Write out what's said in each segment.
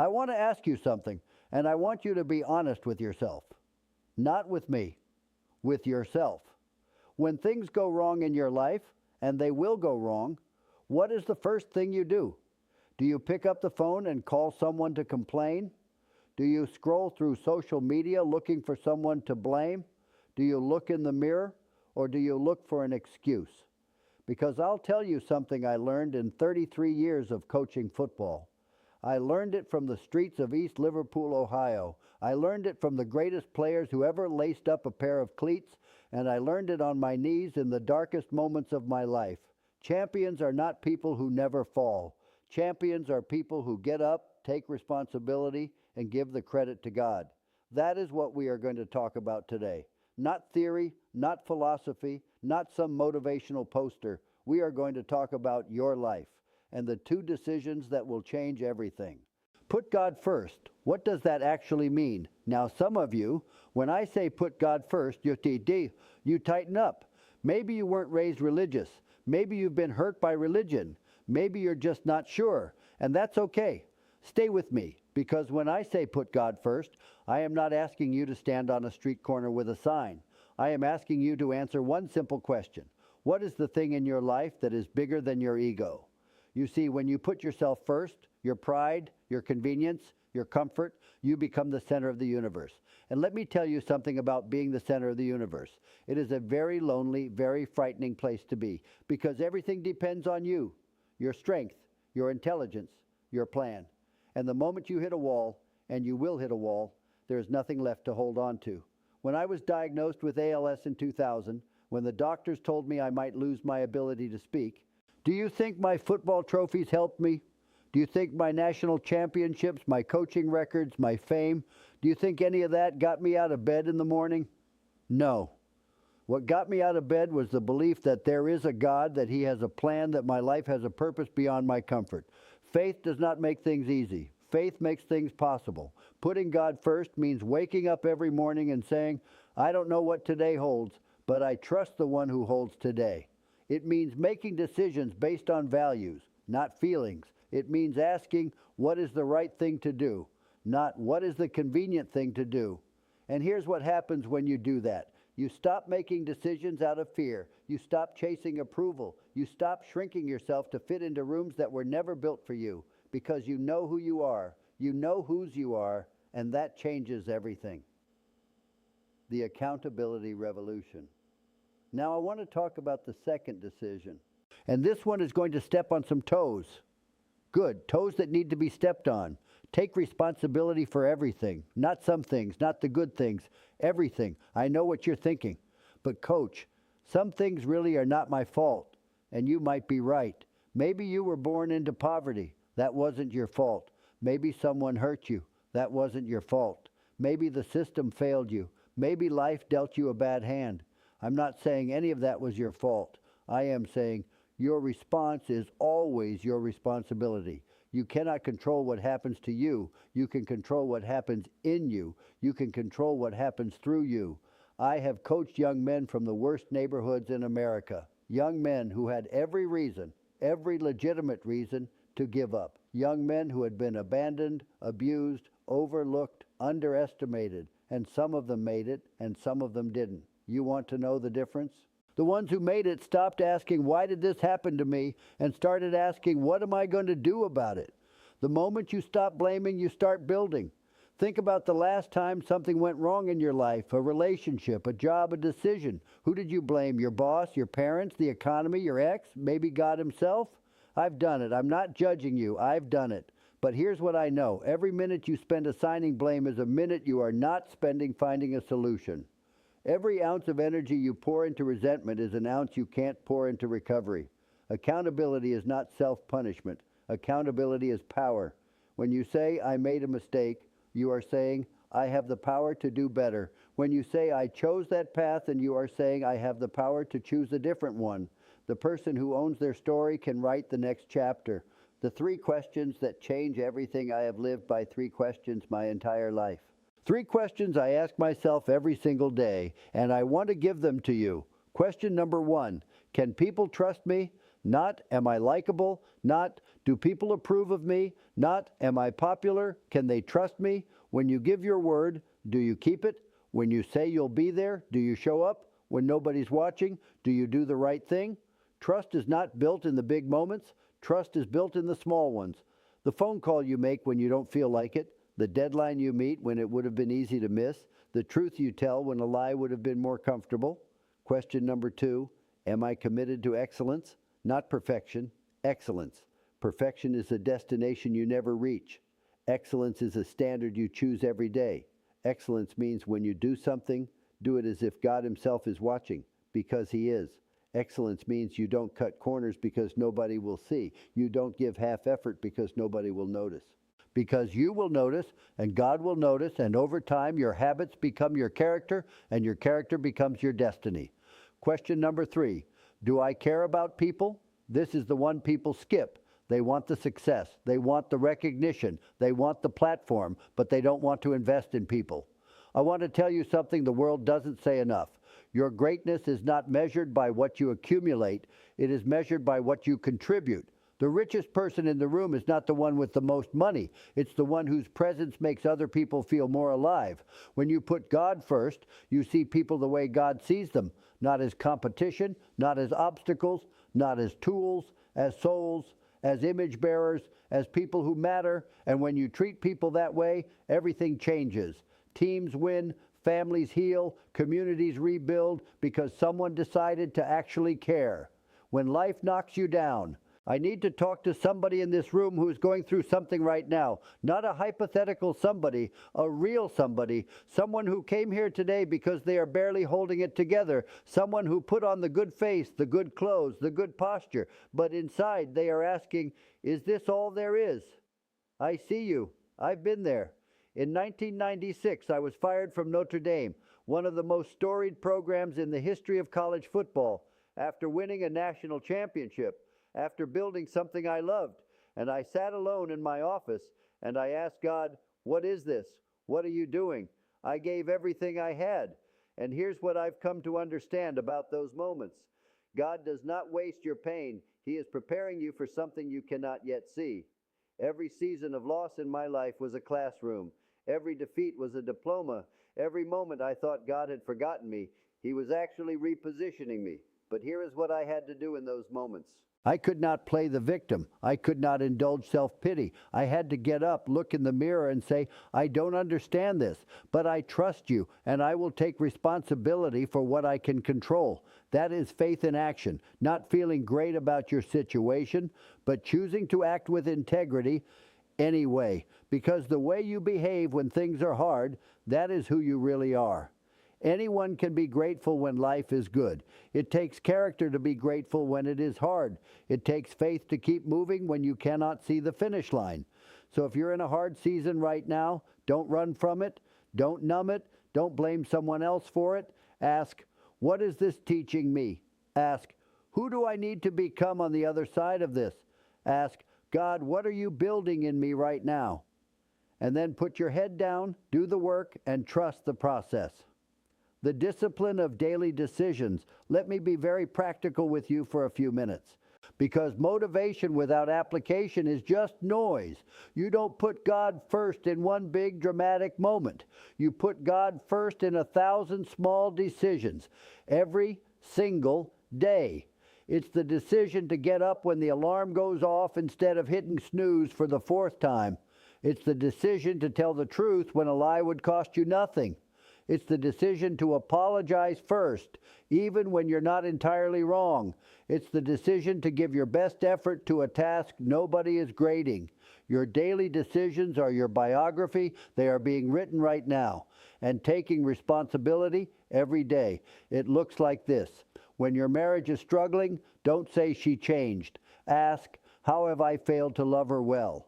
I want to ask you something, and I want you to be honest with yourself. Not with me, with yourself. When things go wrong in your life, and they will go wrong, what is the first thing you do? Do you pick up the phone and call someone to complain? Do you scroll through social media looking for someone to blame? Do you look in the mirror, or do you look for an excuse? Because I'll tell you something I learned in 33 years of coaching football. I learned it from the streets of East Liverpool, Ohio. I learned it from the greatest players who ever laced up a pair of cleats, and I learned it on my knees in the darkest moments of my life. Champions are not people who never fall. Champions are people who get up, take responsibility, and give the credit to God. That is what we are going to talk about today. Not theory, not philosophy, not some motivational poster. We are going to talk about your life and the 2 decisions that will change everything. Put God first. What does that actually mean? Now, some of you, when I say put God first, you tighten up. Maybe you weren't raised religious. Maybe you've been hurt by religion. Maybe you're just not sure, and that's okay. Stay with me, because when I say put God first, I am not asking you to stand on a street corner with a sign. I am asking you to answer one simple question. What is the thing in your life that is bigger than your ego? You see, when you put yourself first, your pride, your convenience, your comfort, you become the center of the universe. And let me tell you something about being the center of the universe. It is a very lonely, very frightening place to be, because everything depends on you, your strength, your intelligence, your plan. And the moment you hit a wall, and you will hit a wall, there is nothing left to hold on to. When I was diagnosed with ALS in 2000, when the doctors told me I might lose my ability to speak, do you think my football trophies helped me? Do you think my national championships, my coaching records, my fame, do you think any of that got me out of bed in the morning? No. What got me out of bed was the belief that there is a God, that He has a plan, that my life has a purpose beyond my comfort. Faith does not make things easy. Faith makes things possible. Putting God first means waking up every morning and saying, I don't know what today holds, but I trust the one who holds today. It means making decisions based on values, not feelings. It means asking, what is the right thing to do, not what is the convenient thing to do. And here's what happens when you do that. You stop making decisions out of fear. You stop chasing approval. You stop shrinking yourself to fit into rooms that were never built for you, because you know who you are, you know whose you are, and that changes everything. The accountability revolution. Now I want to talk about the second decision. And this one is going to step on some toes. Good, toes that need to be stepped on. Take responsibility for everything, not some things, not the good things, everything. I know what you're thinking. But coach, some things really are not my fault, and you might be right. Maybe you were born into poverty. That wasn't your fault. Maybe someone hurt you. That wasn't your fault. Maybe the system failed you. Maybe life dealt you a bad hand. I'm not saying any of that was your fault. I am saying your response is always your responsibility. You cannot control what happens to you. You can control what happens in you. You can control what happens through you. I have coached young men from the worst neighborhoods in America. Young men who had every reason, every legitimate reason to give up. Young men who had been abandoned, abused, overlooked, underestimated, and some of them made it and some of them didn't. You want to know the difference? The ones who made it stopped asking, why did this happen to me, and started asking, what am I going to do about it? The moment you stop blaming, you start building. Think about the last time something went wrong in your life, a relationship, a job, a decision. Who did you blame? Your boss, your parents, the economy, your ex, maybe God Himself? I've done it. I'm not judging you. I've done it. But here's what I know. Every minute you spend assigning blame is a minute you are not spending finding a solution. Every ounce of energy you pour into resentment is an ounce you can't pour into recovery. Accountability is not self-punishment. Accountability is power. When you say, I made a mistake, you are saying, I have the power to do better. When you say, I chose that path, and you are saying, I have the power to choose a different one. The person who owns their story can write the next chapter. The 3 questions that change everything. I have lived by 3 questions my entire life. 3 questions I ask myself every single day, and I want to give them to you. Question number 1, can people trust me? Not, am I likable? Not, do people approve of me? Not, am I popular? Can they trust me? When you give your word, do you keep it? When you say you'll be there, do you show up? When nobody's watching, do you do the right thing? Trust is not built in the big moments. Trust is built in the small ones. The phone call you make when you don't feel like it, the deadline you meet when it would have been easy to miss, the truth you tell when a lie would have been more comfortable. Question number 2, am I committed to excellence? Not perfection, excellence. Perfection is a destination you never reach. Excellence is a standard you choose every day. Excellence means when you do something, do it as if God Himself is watching, because He is. Excellence means you don't cut corners because nobody will see. You don't give half effort because nobody will notice. Because you will notice, and God will notice, and over time your habits become your character, and your character becomes your destiny. Question number 3, do I care about people? This is the one people skip. They want the success, they want the recognition, they want the platform, but they don't want to invest in people. I want to tell you something the world doesn't say enough. Your greatness is not measured by what you accumulate, it is measured by what you contribute. The richest person in the room is not the one with the most money. It's the one whose presence makes other people feel more alive. When you put God first, you see people the way God sees them, not as competition, not as obstacles, not as tools, as souls, as image bearers, as people who matter. And when you treat people that way, everything changes. Teams win, families heal, communities rebuild because someone decided to actually care. When life knocks you down, I need to talk to somebody in this room who is going through something right now. Not a hypothetical somebody, a real somebody. Someone who came here today because they are barely holding it together. Someone who put on the good face, the good clothes, the good posture. But inside they are asking, is this all there is? I see you. I've been there. In 1996, I was fired from Notre Dame, one of the most storied programs in the history of college football, after winning a national championship. After building something I loved, and I sat alone in my office, and I asked God, what is this? What are you doing? I gave everything I had, and here's what I've come to understand about those moments. God does not waste your pain. He is preparing you for something you cannot yet see. Every season of loss in my life was a classroom. Every defeat was a diploma. Every moment I thought God had forgotten me, He was actually repositioning me. But here is what I had to do in those moments. I could not play the victim. I could not indulge self-pity. I had to get up, look in the mirror, and say, I don't understand this, but I trust you, and I will take responsibility for what I can control. That is faith in action, not feeling great about your situation, but choosing to act with integrity anyway, because the way you behave when things are hard, that is who you really are. Anyone can be grateful when life is good. It takes character to be grateful when it is hard. It takes faith to keep moving when you cannot see the finish line. So if you're in a hard season right now, don't run from it. Don't numb it. Don't blame someone else for it. Ask, what is this teaching me? Ask, who do I need to become on the other side of this? Ask, God, what are you building in me right now? And then put your head down, do the work, and trust the process. The discipline of daily decisions. Let me be very practical with you for a few minutes. Because motivation without application is just noise. You don't put God first in one big dramatic moment. You put God first in 1,000 small decisions every single day. It's the decision to get up when the alarm goes off instead of hitting snooze for the 4th time. It's the decision to tell the truth when a lie would cost you nothing. It's the decision to apologize first, even when you're not entirely wrong. It's the decision to give your best effort to a task nobody is grading. Your daily decisions are your biography. They are being written right now. And taking responsibility every day. It looks like this. When your marriage is struggling, don't say she changed. Ask, how have I failed to love her well?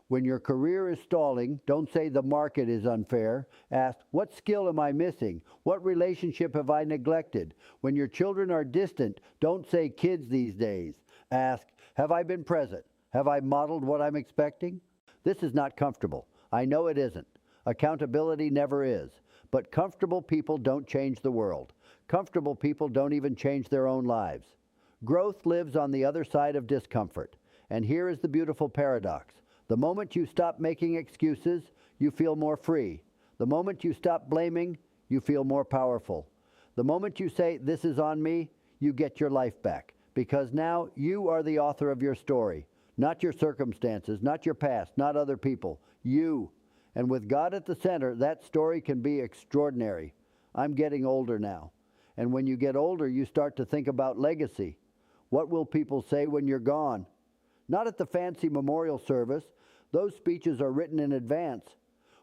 When your career is stalling, don't say the market is unfair. Ask, what skill am I missing? What relationship have I neglected? When your children are distant, don't say kids these days. Ask, have I been present? Have I modeled what I'm expecting? This is not comfortable. I know it isn't. Accountability never is. But comfortable people don't change the world. Comfortable people don't even change their own lives. Growth lives on the other side of discomfort. And here is the beautiful paradox. The moment you stop making excuses, you feel more free. The moment you stop blaming, you feel more powerful. The moment you say, "This is on me," you get your life back. Because now you are the author of your story. Not your circumstances, not your past, not other people. You. And with God at the center, that story can be extraordinary. I'm getting older now. And when you get older, you start to think about legacy. What will people say when you're gone? Not at the fancy memorial service. Those speeches are written in advance.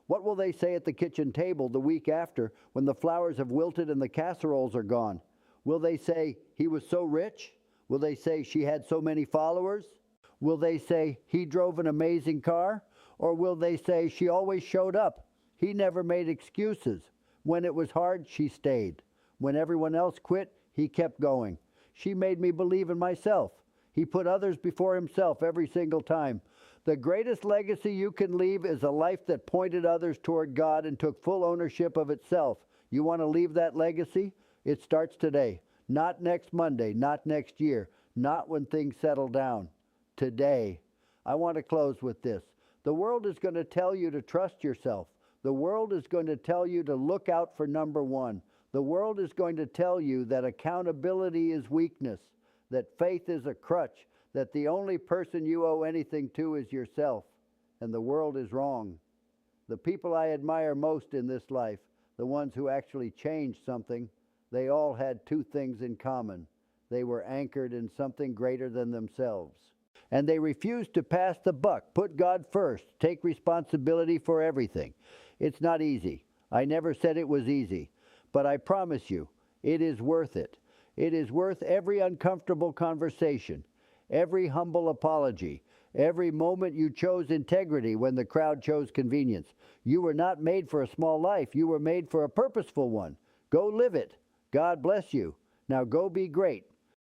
What will they say at the kitchen table the week after when the flowers have wilted and the casseroles are gone? Will they say, "He was so rich"? Will they say, "She had so many followers"? Will they say, "He drove an amazing car"? Or will they say, "She always showed up. He never made excuses. When it was hard, she stayed. When everyone else quit, he kept going. She made me believe in myself. He put others before himself every single time." The greatest legacy you can leave is a life that pointed others toward God and took full ownership of itself. You want to leave that legacy? It starts today. Not next Monday, not next year, not when things settle down. Today. I want to close with this. The world is going to tell you to trust yourself. The world is going to tell you to look out for number one. The world is going to tell you that accountability is weakness, that faith is a crutch, that the only person you owe anything to is yourself. And the world is wrong. The people I admire most in this life, the ones who actually changed something, they all had two things in common. They were anchored in something greater than themselves. And they refused to pass the buck, put God first, take responsibility for everything. It's not easy. I never said it was easy. But I promise you, it is worth it. It is worth every uncomfortable conversation, every humble apology, every moment you chose integrity when the crowd chose convenience. You were not made for a small life. You were made for a purposeful one. Go live it. God bless you. Now go be great.